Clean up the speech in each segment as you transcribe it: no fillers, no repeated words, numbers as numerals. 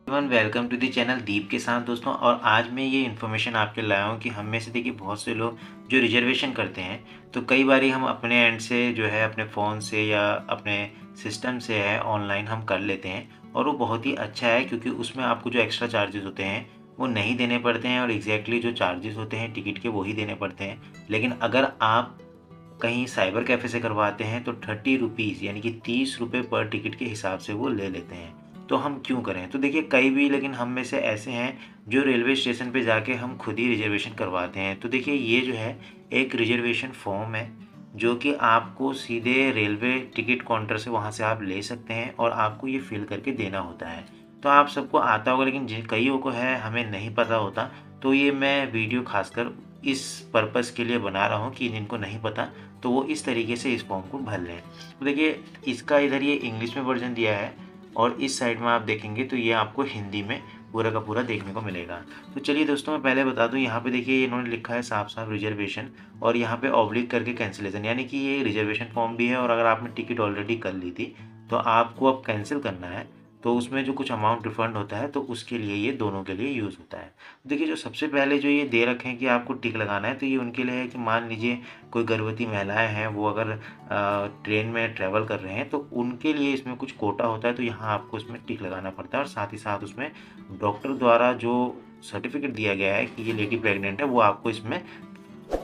Everyone welcome to the channel Deep के साथ दोस्तों। और आज मैं ये इन्फॉर्मेशन आपके लाया हूँ कि हम में से देखिए बहुत से लोग जो रिजर्वेशन करते हैं तो कई बारी हम अपने एंड से जो है अपने फ़ोन से या अपने सिस्टम से है ऑनलाइन हम कर लेते हैं और वो बहुत ही अच्छा है क्योंकि उसमें आपको जो एक्स्ट्रा चार्जेस होते हैं वो नहीं देने पड़ते हैं और एग्जैक्टली जो चार्जेस होते हैं टिकट के वही देने पड़ते हैं। लेकिन अगर आप कहीं साइबर कैफ़े से करवाते हैं तो 30 रुपीज़ यानी कि 30 रुपये पर टिकट के हिसाब से वो ले लेते हैं। तो हम क्यों करें? तो देखिए कई भी लेकिन हम में से ऐसे हैं जो रेलवे स्टेशन पे जाके हम खुद ही रिजर्वेशन करवाते हैं। तो देखिए ये जो है एक रिजर्वेशन फॉर्म है जो कि आपको सीधे रेलवे टिकट काउंटर से वहाँ से आप ले सकते हैं और आपको ये फ़िल करके देना होता है। तो आप सबको आता होगा लेकिन जिन कइयों को है हमें नहीं पता होता। तो ये मैं वीडियो ख़ासकर इस पर्पज़ के लिए बना रहा हूँ कि जिनको नहीं पता तो वो इस तरीके से इस फॉर्म को भर लें। तो देखिए इसका इधर ये इंग्लिश में वर्जन दिया है और इस साइड में आप देखेंगे तो ये आपको हिंदी में पूरा का पूरा देखने को मिलेगा। तो चलिए दोस्तों मैं पहले बता दूं, यहाँ पे देखिए इन्होंने लिखा है साफ साफ रिजर्वेशन और यहाँ पे ऑब्लिक करके कैंसिलेशन, यानी कि ये रिजर्वेशन फॉर्म भी है और अगर आपने टिकट ऑलरेडी कर ली थी तो आपको अब कैंसिल करना है तो उसमें जो कुछ अमाउंट रिफंड होता है तो उसके लिए ये दोनों के लिए यूज़ होता है। देखिए जो सबसे पहले जो ये दे रखे हैं कि आपको टिक लगाना है तो ये उनके लिए है कि मान लीजिए कोई गर्भवती महिलाएं हैं वो अगर ट्रेन में ट्रैवल कर रहे हैं तो उनके लिए इसमें कुछ कोटा होता है तो यहाँ आपको इसमें टिक लगाना पड़ता है और साथ ही साथ उसमें डॉक्टर द्वारा जो सर्टिफिकेट दिया गया है कि ये लेडी प्रेग्नेंट है वो आपको इसमें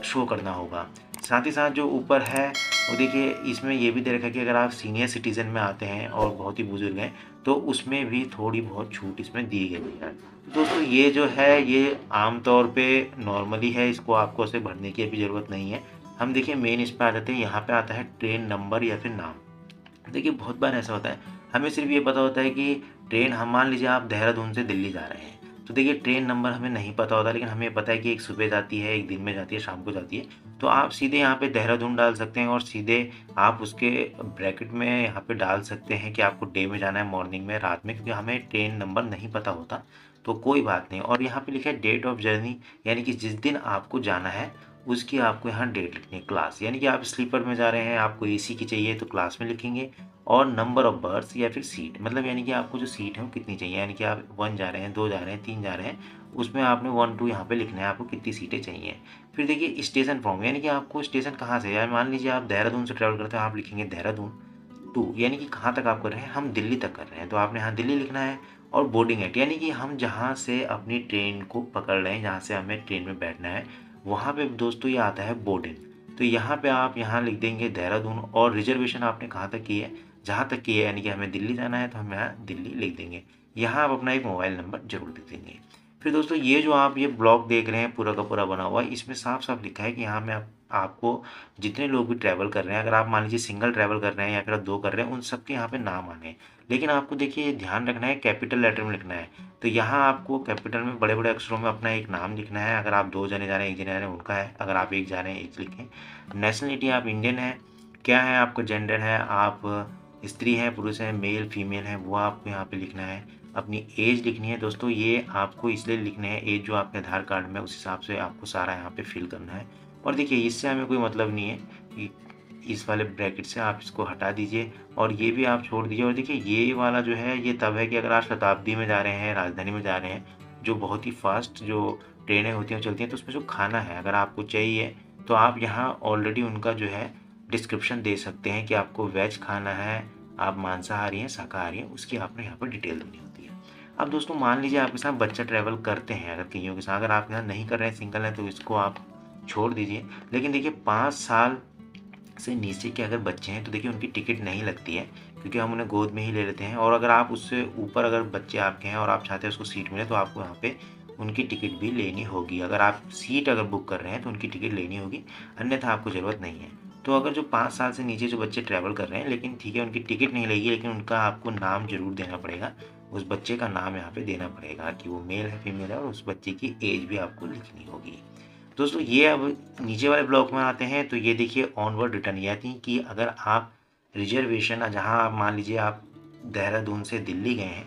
शो करना होगा। साथ ही साथ जो ऊपर है वो देखिए इसमें ये भी दे रखा है कि अगर आप सीनियर सिटीज़न में आते हैं और बहुत ही बुजुर्ग हैं तो उसमें भी थोड़ी बहुत छूट इसमें दी गई है। दोस्तों ये जो है ये आम तौर पे नॉर्मली है, इसको आपको ऐसे भरने की अभी ज़रूरत नहीं है। हम देखिए मेन इस पे आ जाते हैं, यहाँ पे आता है ट्रेन नंबर या फिर नाम। देखिए बहुत बार ऐसा होता है हमें सिर्फ ये पता होता है कि ट्रेन, हम मान लीजिए आप देहरादून से दिल्ली जा रहे हैं तो देखिए ट्रेन नंबर हमें नहीं पता होता लेकिन हमें पता है कि एक सुबह जाती है, एक दिन में जाती है, शाम को जाती है। तो आप सीधे यहाँ पे देहरादून डाल सकते हैं और सीधे आप उसके ब्रैकेट में यहाँ पे डाल सकते हैं कि आपको डे में जाना है, मॉर्निंग में, रात में, क्योंकि हमें ट्रेन नंबर नहीं पता होता तो कोई बात नहीं। और यहाँ पे लिखा है डेट ऑफ जर्नी, यानी कि जिस दिन आपको जाना है उसकी आपको यहाँ डेट लिखनी है। क्लास यानी कि आप स्लीपर में जा रहे हैं, आपको एसी की चाहिए तो क्लास में लिखेंगे। और नंबर ऑफ बर्थ या फिर सीट, मतलब यानी कि आपको जो सीट है वो कितनी चाहिए, यानी कि आप 1 जा रहे हैं, 2 जा रहे हैं, 3 जा रहे हैं, उसमें आपने 1 2 यहाँ पे लिखना है आपको कितनी सीटें चाहिए। फिर देखिए स्टेशन फॉर्म, यानी कि आपको स्टेशन कहाँ से, यार मान लीजिए आप देहरादून से ट्रैवल करते हैं, आप लिखेंगे देहरादून टू, यानी कि कहाँ तक आप कर रहे हैं, हम दिल्ली तक कर रहे हैं तो आपने यहाँ दिल्ली लिखना है। और बोर्डिंग एट, यानी कि हम जहाँ से अपनी ट्रेन को पकड़ रहे हैं, जहाँ से हमें ट्रेन में बैठना है, वहाँ पे दोस्तों ये आता है बोर्डिंग। तो यहाँ पे आप यहाँ लिख देंगे देहरादून और रिजर्वेशन आपने कहाँ तक की है, जहाँ तक की है, यानी कि हमें दिल्ली जाना है तो हम यहाँ दिल्ली लिख देंगे। यहाँ आप अपना एक मोबाइल नंबर जरूर लिख देंगे। फिर दोस्तों ये जो आप ये ब्लॉक देख रहे हैं पूरा का पूरा बना हुआ है, इसमें साफ साफ लिखा है कि यहाँ में आपको जितने लोग भी ट्रैवल कर रहे हैं, अगर आप मान लीजिए सिंगल ट्रैवल कर रहे हैं या फिर आप 2 कर रहे हैं, उन सबके यहाँ पे नाम आने हैं। लेकिन आपको देखिए ध्यान रखना है कैपिटल लेटर में लिखना है। तो यहाँ आपको कैपिटल में बड़े बड़े अक्षरों में अपना एक नाम लिखना है। अगर आप 2 जने जा रहे हैं, 1 जने जा रहे हैं, उनका है। अगर आप 1 जा रहे हैं, 1 लिखें। नेशनलिटी आप इंडियन है, क्या है आपका जेंडर है, आप स्त्री हैं, पुरुष हैं, मेल फीमेल हैं, वो आपको यहाँ पे लिखना है। अपनी एज लिखनी है दोस्तों, ये आपको इसलिए लिखने हैं एज जो आपके आधार कार्ड में उस हिसाब से आपको सारा यहाँ पे फिल करना है। और देखिए इससे हमें कोई मतलब नहीं है कि इस वाले ब्रैकेट से आप इसको हटा दीजिए और ये भी आप छोड़ दीजिए। और देखिए ये वाला जो है ये तब है कि अगर आप शताब्दी में जा रहे हैं, राजधानी में जा रहे हैं, जो बहुत ही फास्ट जो ट्रेनें होती हैं चलती हैं, तो उसमें जो खाना है अगर आपको चाहिए तो आप यहाँ ऑलरेडी उनका जो है डिस्क्रिप्शन दे सकते हैं कि आपको वेज खाना है, आप मांसाहारी हैं, शाकाहारी हैं, उसकी आपने यहाँ पर डिटेल देनी होती है। अब दोस्तों मान लीजिए आपके साथ बच्चा ट्रैवल करते हैं, अगर कईयों के साथ, अगर आप यहाँ नहीं कर रहे हैं, सिंगल हैं, तो इसको आप छोड़ दीजिए। लेकिन देखिए 5 साल से नीचे के अगर बच्चे हैं तो देखिए उनकी टिकट नहीं लगती है क्योंकि हम उन्हें गोद में ही ले लेते हैं। और अगर आप उससे ऊपर अगर बच्चे आपके हैं और आप चाहते हैं उसको सीट मिले तो आपको यहाँ पे उनकी टिकट भी लेनी होगी। अगर आप सीट अगर बुक कर रहे हैं तो उनकी टिकट लेनी होगी, अन्यथा आपको ज़रूरत नहीं है। तो अगर जो 5 साल से नीचे जो बच्चे ट्रैवल कर रहे हैं, लेकिन ठीक है उनकी टिकट नहीं लगेगी, लेकिन उनका आपको नाम ज़रूर देना पड़ेगा, उस बच्चे का नाम यहाँ पे देना पड़ेगा कि वो मेल है फीमेल है, और उस बच्चे की एज भी आपको लिखनी होगी। दोस्तों ये अब नीचे वाले ब्लॉक में आते हैं तो ये देखिए ऑनवर्ड रिटर्न, यानी कि अगर आप रिजर्वेशन जहाँ आप मान लीजिए आप देहरादून से दिल्ली गए हैं,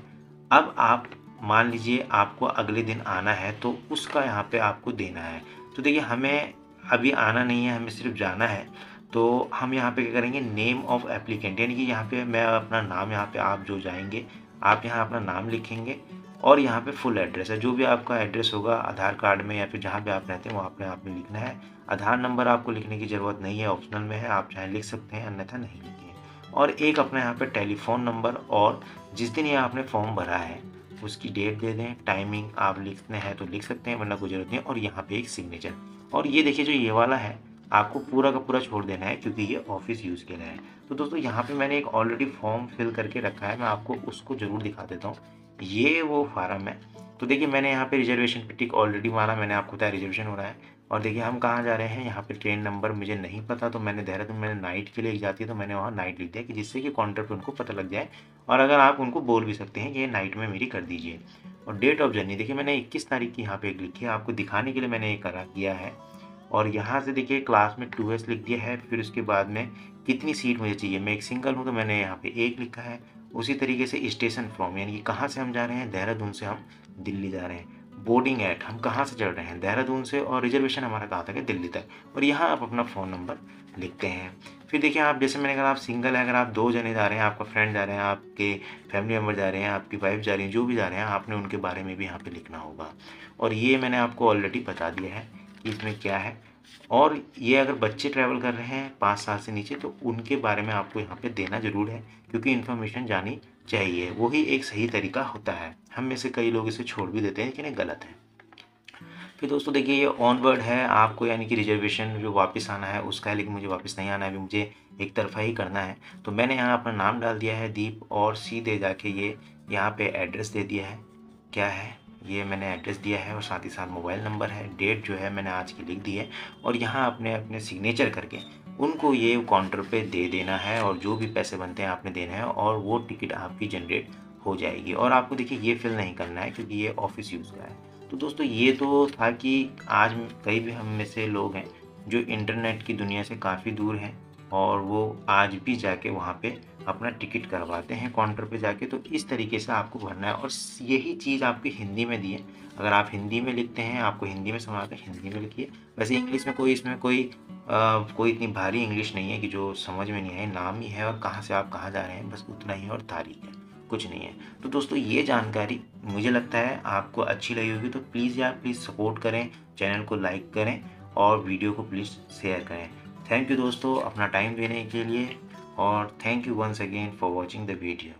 अब आप मान लीजिए आपको अगले दिन आना है तो उसका यहाँ पे आपको देना है। तो देखिए हमें अभी आना नहीं है, हमें सिर्फ जाना है। तो हम यहाँ पे क्या करेंगे, नेम ऑफ एप्लीकेंट, यानी कि यहाँ पे मैं अपना नाम, यहाँ पे आप जो जाएंगे आप यहाँ अपना नाम लिखेंगे और यहाँ पे फुल एड्रेस है, जो भी आपका एड्रेस होगा आधार कार्ड में या फिर जहाँ पे आप रहते हैं वहाँ पे आपने लिखना है। आधार नंबर आपको लिखने की ज़रूरत नहीं है, ऑप्शनल में है, आप चाहे लिख सकते हैं अन्यथा नहीं लिखिए। और एक अपना यहाँ पे टेलीफ़ोन नंबर और जिस दिन ये आपने फॉर्म भरा है उसकी डेट दे दें, टाइमिंग आप लिखना है तो लिख सकते हैं वरना कोई ज़रूरत नहीं है, और यहाँ पे एक सिग्नेचर। और ये देखिए जो ये वाला है आपको पूरा का पूरा छोड़ देना है क्योंकि ये ऑफिस यूज़ के लिए है। तो दोस्तों यहाँ पे मैंने एक ऑलरेडी फॉर्म फिल करके रखा है, मैं आपको उसको ज़रूर दिखा देता हूँ। ये वो फार्म है। तो देखिए मैंने यहाँ पे रिजर्वेशन पे टिक ऑलरेडी मारा, मैंने आपको बताया रिजर्वेशन हो रहा है। और देखिए हम कहाँ जा रहे हैं, यहाँ पे ट्रेन नंबर मुझे नहीं पता, तो मैंने देहरादून मैंने नाइट के लिए एक जाती है तो मैंने वहाँ नाइट लिख दिया कि जिससे कि काउंटर पे उनको पता लग जाए। और अगर आप उनको बोल भी सकते हैं कि ये नाइट में मेरी कर दीजिए। और डेट ऑफ जर्नी देखिए मैंने 21 तारीख की यहाँ पे एक लिखी है, आपको दिखाने के लिए मैंने ये करा किया है। और यहाँ से देखिए क्लास में 2S लिख दिया है, फिर उसके बाद में कितनी सीट मुझे चाहिए, मैं एक सिंगल हूँ तो मैंने यहाँ पे 1 लिखा है। उसी तरीके से स्टेशन फ्रॉम यानी कि कहाँ से हम जा रहे हैं, देहरादून से हम दिल्ली जा रहे हैं। बोर्डिंग एट हम कहाँ से चढ़ रहे हैं, देहरादून से, और रिजर्वेशन हमारा कहाँ तक है, दिल्ली तक। और यहाँ आप अपना फ़ोन नंबर लिखते हैं। फिर देखिए आप जैसे मैंने कहा आप सिंगल है, अगर आप 2 जने जा रहे हैं, आपका फ्रेंड जा रहे हैं, आपके फैमिली मेम्बर जा रहे हैं, आपकी वाइफ जा रही हैं, जो भी जा रहे हैं आपने उनके बारे में भी यहाँ पे लिखना होगा। और ये मैंने आपको ऑलरेडी बता दिया है कि इसमें क्या है। और ये अगर बच्चे ट्रैवल कर रहे हैं 5 साल से नीचे तो उनके बारे में आपको यहाँ पे देना ज़रूर है क्योंकि इन्फॉर्मेशन जानी चाहिए, वही एक सही तरीका होता है। हम में से कई लोग इसे छोड़ भी देते हैं लेकिन ये गलत है। फिर दोस्तों देखिए ये ऑनवर्ड है आपको, यानी कि रिजर्वेशन जो वापस आना है उसका है, लेकिन मुझे वापस नहीं आना है, अभी मुझे एक तरफा ही करना है। तो मैंने यहाँ अपना नाम डाल दिया है दीप, और सीधे जाके ये यहाँ पे एड्रेस दे दिया है, क्या है ये मैंने एड्रेस दिया है, और साथ ही साथ मोबाइल नंबर है, डेट जो है मैंने आज की लिख दी है। और यहाँ अपने अपने सिग्नेचर करके उनको ये काउंटर पे दे देना है, और जो भी पैसे बनते हैं आपने देना है, और वो टिकट आपकी जनरेट हो जाएगी। और आपको देखिए ये फिल नहीं करना है क्योंकि ये ऑफिस यूज़ का है। तो दोस्तों ये तो था कि आज कई भी हम में से लोग हैं जो इंटरनेट की दुनिया से काफ़ी दूर हैं, और वो आज भी जाके वहाँ पे अपना टिकट करवाते हैं काउंटर पे जाके। तो इस तरीके से आपको भरना है, और यही चीज़ आपकी हिंदी में दी है। अगर आप हिंदी में लिखते हैं, आपको हिंदी में समझ आता है, हिंदी में लिखिए। वैसे इंग्लिश में कोई इसमें कोई इतनी भारी इंग्लिश नहीं है कि जो समझ में नहीं आए, नाम ही है और कहाँ से आप कहाँ जा रहे हैं, बस उतना ही है, और तारीख है, कुछ नहीं है। तो दोस्तों ये जानकारी मुझे लगता है आपको अच्छी लगी होगी, तो प्लीज़ यार प्लीज़ सपोर्ट करें, चैनल को लाइक करें और वीडियो को प्लीज़ शेयर करें। थैंक यू दोस्तों अपना टाइम देने के लिए, और thank you once again for watching the video.